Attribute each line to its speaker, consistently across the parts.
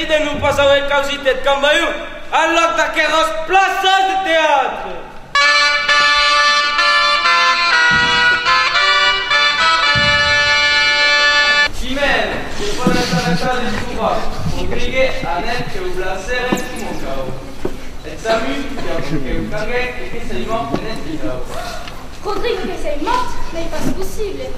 Speaker 1: decide nu poate să vă cauzite cambaiu, al loc dacă eros plasați de teatru. Chimène, je prends la salle du pouvoir, pour griller à net que vous blasez tout mon chaos. Et s'amuse, que vous caguez et que c'est mort, n'est-ce pas?
Speaker 2: Rodrigo que sei morto, nem faz possível.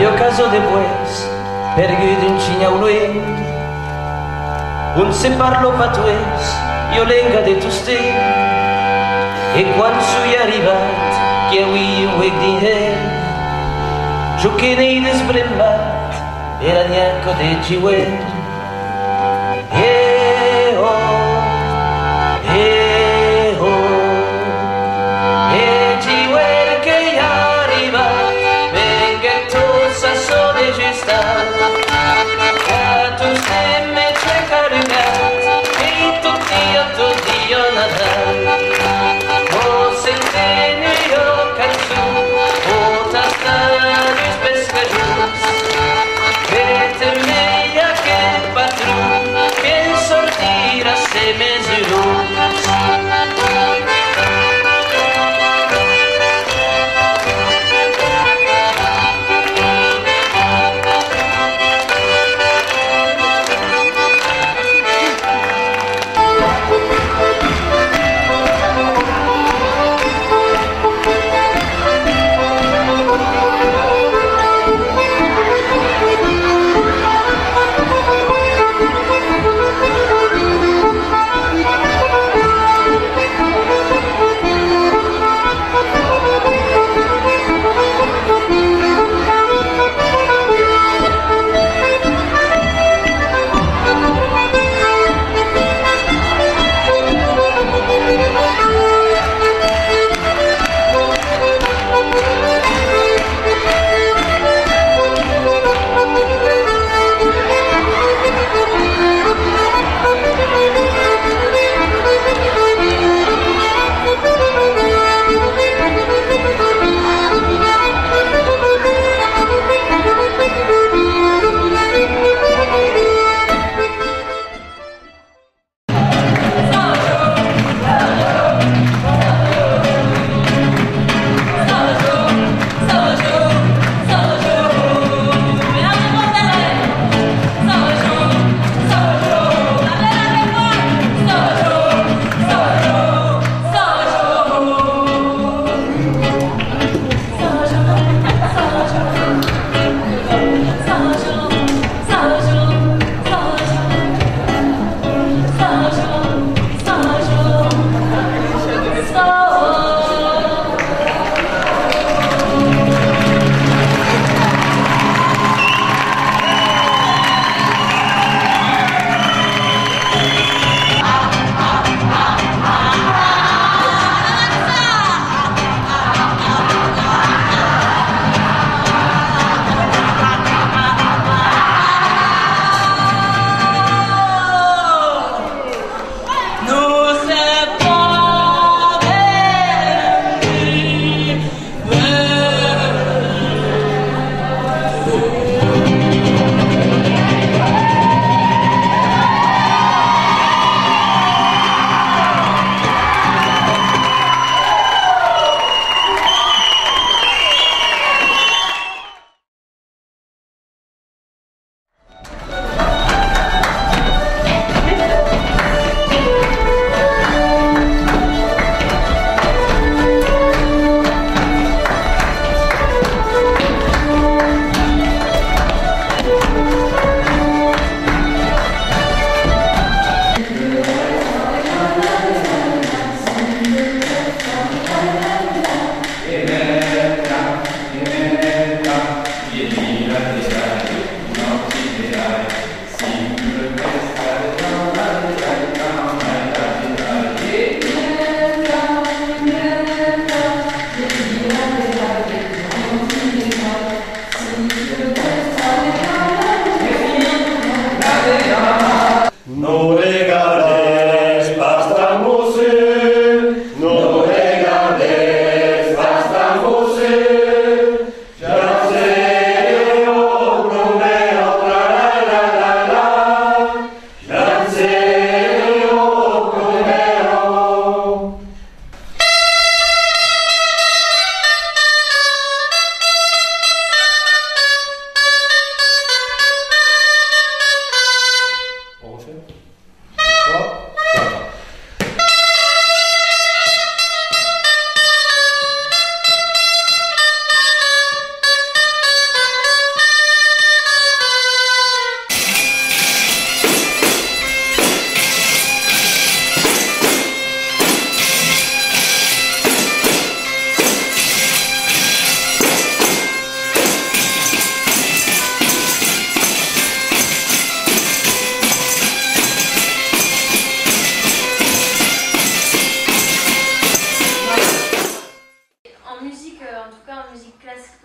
Speaker 3: Io caso de pues, pergudo in Cignaulueng, un se parlo patuès, io lenga de tuste, e quan sui arrivat, che avui un weg di her, giù che nei desbrembat, era gnacco de giuer,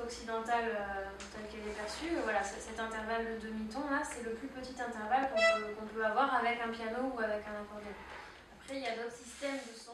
Speaker 4: occidentale telle qu'elle est perçue, voilà, cet intervalle de demi-ton là, c'est le plus petit intervalle qu'on peut avoir avec un piano ou avec un accordéon. Après, il y a d'autres systèmes de son.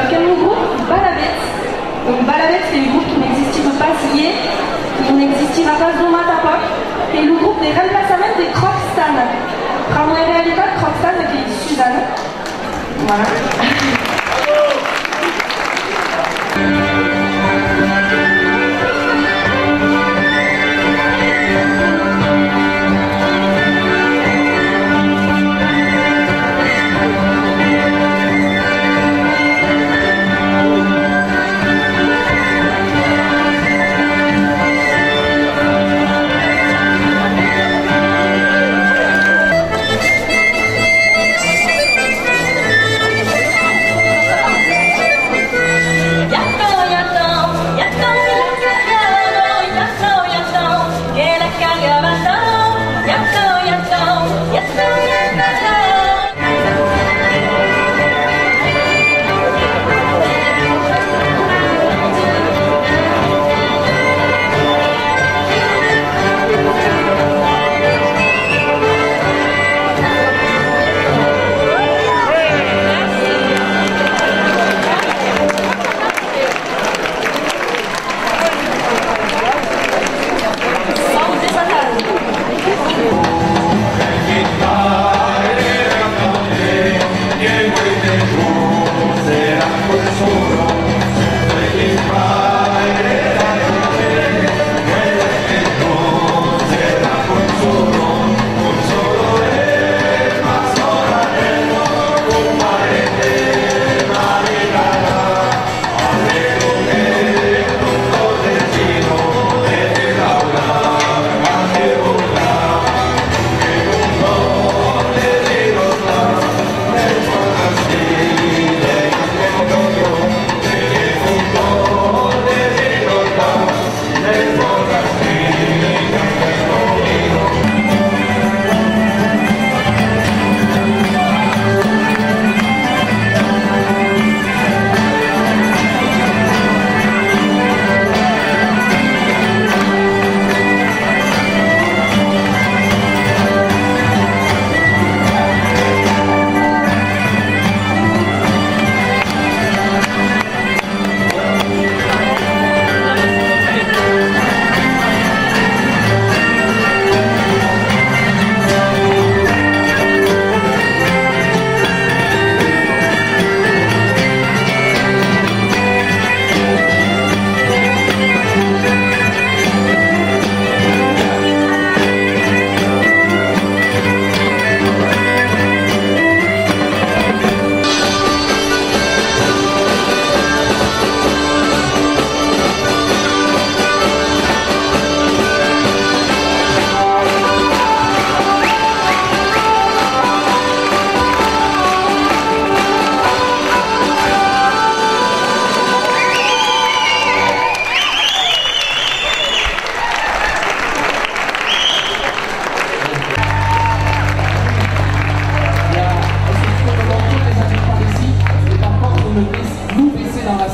Speaker 5: Quel est le groupe Balabet. Donc Balabet, c'est le groupe qui n'existe pas signé, qui n'existe pas dans Matapop, et le groupe des remplacements des Crocstan. Prendre la réalité de Crocstan qui est Suzanne. Voilà.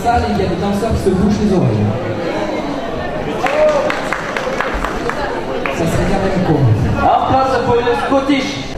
Speaker 6: salle et il y a des danseurs qui se bouchent les oreilles. Ça serait quand même con.
Speaker 3: En place pour une Scottish.